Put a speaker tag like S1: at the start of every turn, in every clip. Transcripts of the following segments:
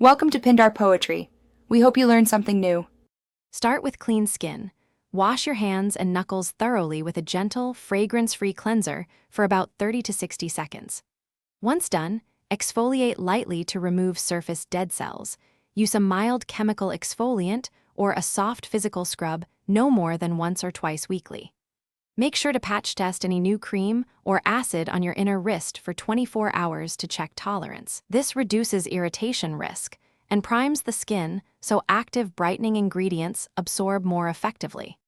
S1: Welcome to Pindar Poetry. We hope you learned something new.
S2: Start with clean skin. Wash your hands and knuckles thoroughly with a gentle, fragrance-free cleanser for about 30 to 60 seconds. Once done, exfoliate lightly to remove surface dead cells. Use a mild chemical exfoliant or a soft physical scrub no more than once or twice weekly. Make sure to patch test any new cream or acid on your inner wrist for 24 hours to check tolerance. This reduces irritation risk and primes the skin so active brightening ingredients absorb more effectively.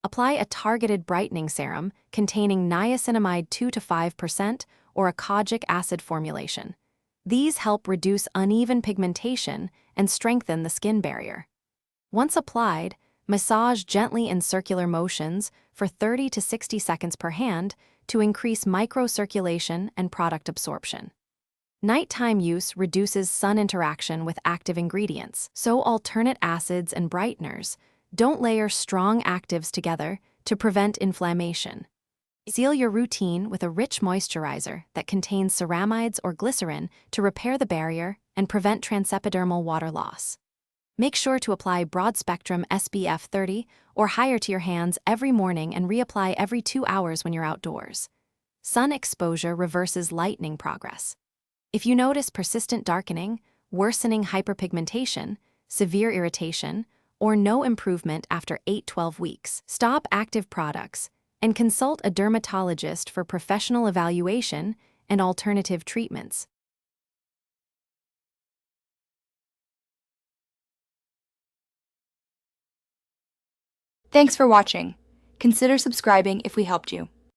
S2: Apply a targeted brightening serum containing niacinamide 2 to 5% or a kojic acid formulation. These help reduce uneven pigmentation and strengthen the skin barrier. Once applied, massage gently in circular motions for 30 to 60 seconds per hand to increase microcirculation and product absorption. Nighttime use reduces sun interaction with active ingredients, so alternate acids and brighteners don't layer strong actives together to prevent inflammation. Seal your routine with a rich moisturizer that contains ceramides or glycerin to repair the barrier and prevent transepidermal water loss. Make sure to apply broad-spectrum SPF 30 or higher to your hands every morning and reapply every 2 hours when you're outdoors. Sun exposure reverses lightening progress. If you notice persistent darkening, worsening hyperpigmentation, severe irritation, or no improvement after 8-12 weeks, stop active products and consult a dermatologist for professional evaluation and alternative treatments.
S1: Thanks for watching. Consider subscribing if we helped you.